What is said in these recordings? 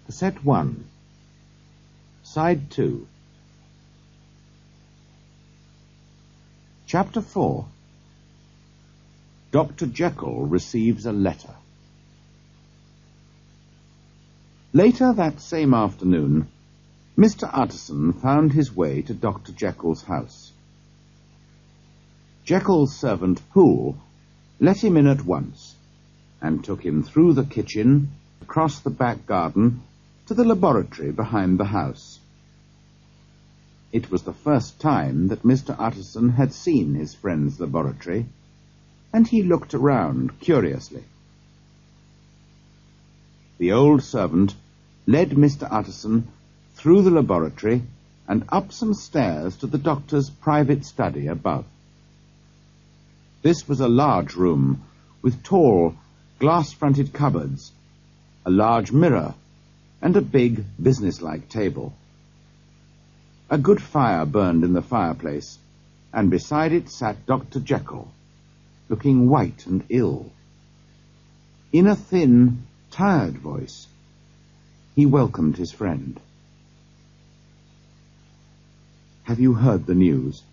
Set 1. Side 2. Chapter 4. Dr. Jekyll receives a letter. Later that same afternoon, Mr. Utterson found his way to Dr. Jekyll's house. Jekyll's servant, Poole, let him in at once and took him through the kitchen, across the back garden, to the laboratory behind the house. It was the first time that Mr. Utterson had seen his friend's laboratory, and he looked around curiously. The old servant led Mr. Utterson through the laboratory and up some stairs to the doctor's private study above. This was a large room with tall, glass-fronted cupboards, a large mirror, and a big, businesslike table. A good fire burned in the fireplace, and beside it sat Dr. Jekyll, looking white and ill. In a thin, tired voice, he welcomed his friend. "Have you heard the news?"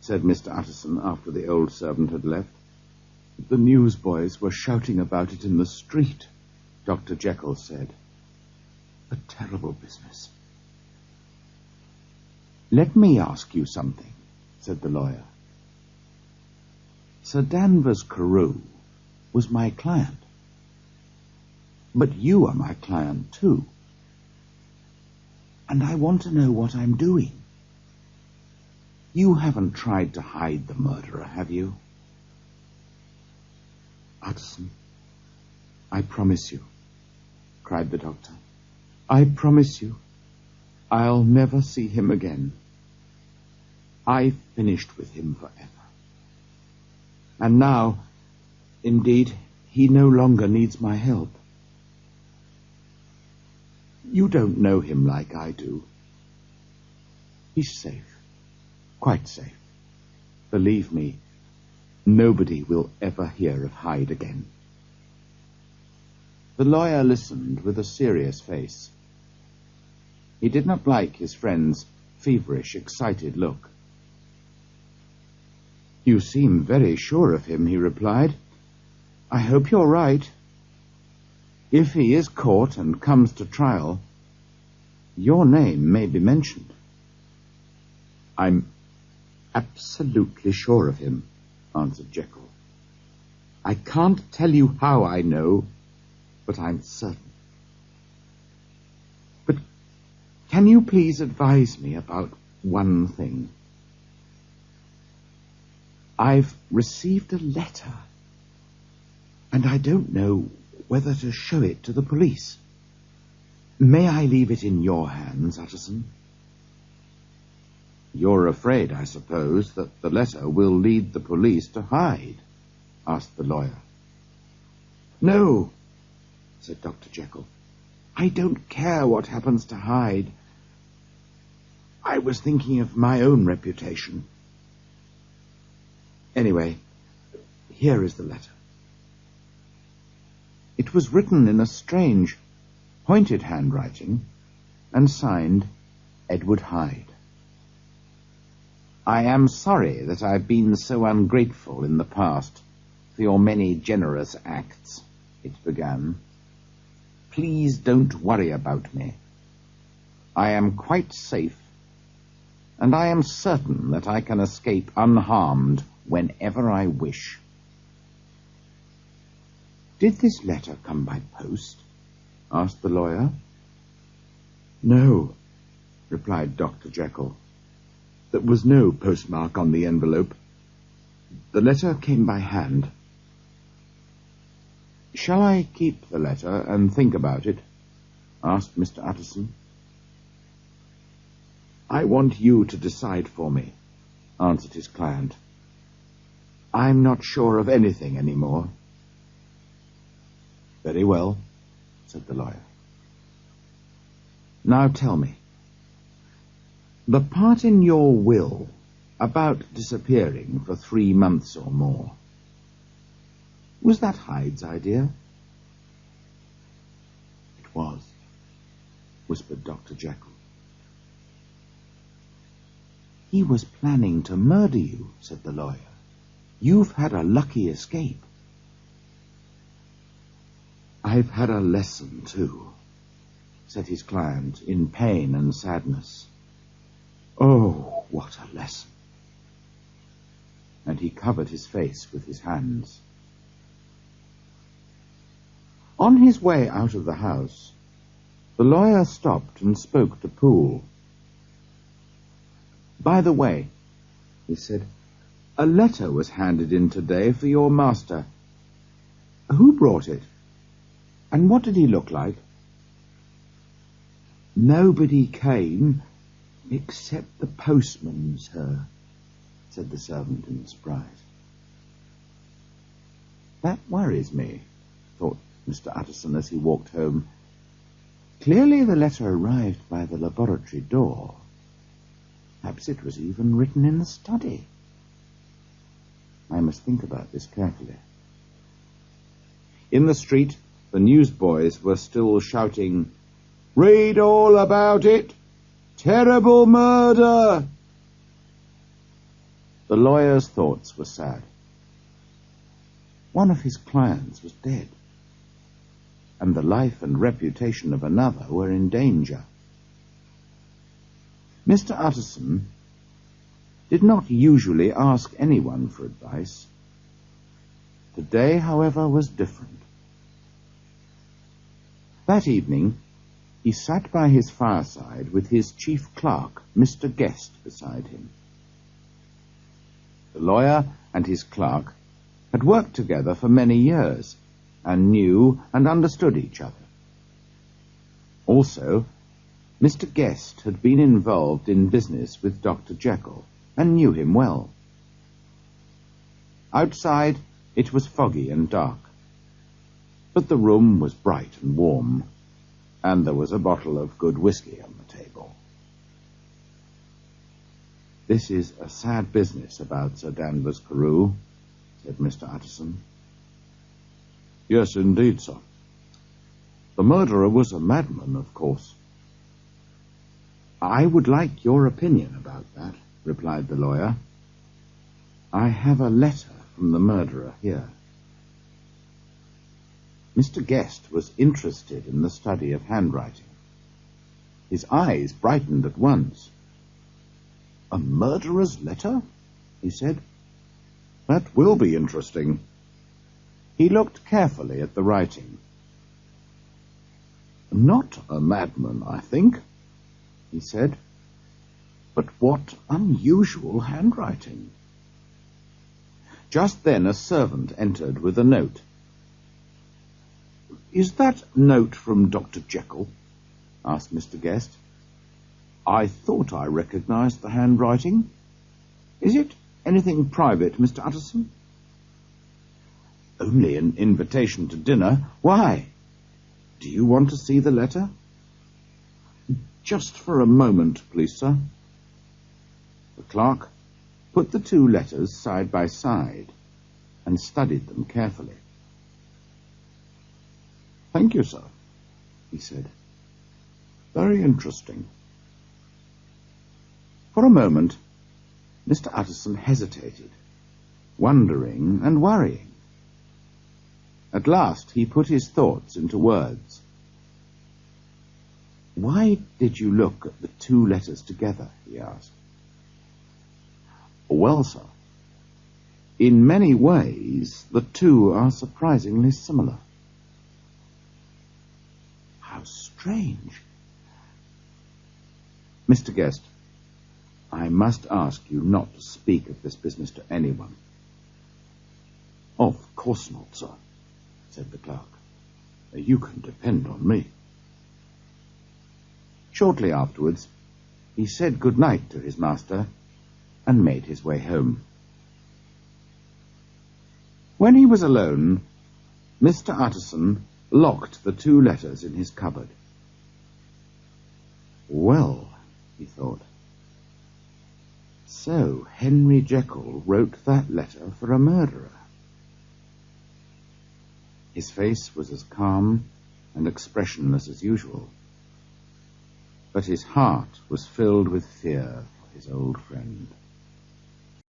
said Mr. Utterson after the old servant had left. "The newsboys were shouting about it in the street," Dr. Jekyll said. "A terrible business." "Let me ask you something," said the lawyer. "Sir Danvers Carew was my client. But you are my client too. And I want to know what I'm doing. You haven't tried to hide the murderer, have you?" "Utterson, I promise you," cried the doctor. "I promise you I'll never see him again. I've finished with him forever. And now, indeed, he no longer needs my help. You don't know him like I do. He's safe, quite safe. Believe me, nobody will ever hear of Hyde again." The lawyer listened with a serious face. He did not like his friend's feverish, excited look. "You seem very sure of him," he replied. "I hope you're right. If he is caught and comes to trial, your name may be mentioned." "I'm absolutely sure of him," answered Jekyll. "I can't tell you how I know, but I'm certain. But can you please advise me about one thing? I've received a letter, and I don't know whether to show it to the police. May I leave it in your hands, Utterson?" "You're afraid, I suppose, that the letter will lead the police to Hyde?" asked the lawyer. "No," said Dr. Jekyll. "I don't care what happens to Hyde. I was thinking of my own reputation. Anyway, here is the letter." It was written in a strange, pointed handwriting and signed Edward Hyde. "I am sorry that I've been so ungrateful in the past for your many generous acts," it began. "Please don't worry about me. I am quite safe, and I am certain that I can escape unharmed whenever I wish." "Did this letter come by post?" asked the lawyer. "No," replied Dr. Jekyll. "There was no postmark on the envelope. The letter came by hand." "Shall I keep the letter and think about it?" asked Mr. Utterson. "I want you to decide for me," answered his client. "I'm not sure of anything anymore." "Very well," said the lawyer. "Now tell me, the part in your will about disappearing for 3 months or more, was that Hyde's idea?" "It was," whispered Dr. Jekyll. "He was planning to murder you," said the lawyer. "You've had a lucky escape." "I've had a lesson, too," said his client in pain and sadness. "Oh, what a lesson!" And he covered his face with his hands. On his way out of the house, the lawyer stopped and spoke to Poole. "By the way," he said, "a letter was handed in today for your master. Who brought it? And what did he look like?" "Nobody came except the postman, sir," said the servant in surprise. "That worries me," thought Mr. Utterson as he walked home. "Clearly the letter arrived by the laboratory door. Perhaps it was even written in the study. I must think about this carefully." In the street, the newsboys were still shouting, "Read all about it! Terrible murder!" The lawyer's thoughts were sad. One of his clients was dead, and the life and reputation of another were in danger. Mr. Utterson did not usually ask anyone for advice. Today, however, was different. That evening, he sat by his fireside with his chief clerk, Mr. Guest, beside him. The lawyer and his clerk had worked together for many years and knew and understood each other. Also, Mr. Guest had been involved in business with Dr. Jekyll and knew him well. Outside, it was foggy and dark, but the room was bright and warm, and there was a bottle of good whiskey on the table. "This is a sad business about Sir Danvers Carew," said Mr. Utterson. "Yes, indeed, sir. The murderer was a madman, of course." "I would like your opinion about that," replied the lawyer. "I have a letter from the murderer here." Mr. Guest was interested in the study of handwriting. His eyes brightened at once. "A murderer's letter?" he said. "That will be interesting." He looked carefully at the writing. "Not a madman, I think," he said. "But what unusual handwriting." Just then a servant entered with a note. "Is that note from Dr. Jekyll?" asked Mr. Guest. "I thought I recognized the handwriting. Is it anything private, Mr. Utterson?" "Only an invitation to dinner. Why? Do you want to see the letter?" "Just for a moment, please, sir." The clerk put the two letters side by side and studied them carefully. "Thank you, sir," he said. "Very interesting." For a moment, Mr. Utterson hesitated, wondering and worrying. At last he put his thoughts into words. "Why did you look at the two letters together?" he asked. "Well, sir, in many ways the two are surprisingly similar." "How strange." "Mr. Guest, I must ask you not to speak of this business to anyone." "Of course not, sir," said the clerk. "You can depend on me." Shortly afterwards, he said good night to his master and made his way home. When he was alone, Mr. Utterson locked the two letters in his cupboard. "Well," he thought, "so Henry Jekyll wrote that letter for a murderer." His face was as calm and expressionless as usual. but his heart was filled with fear for his old friend.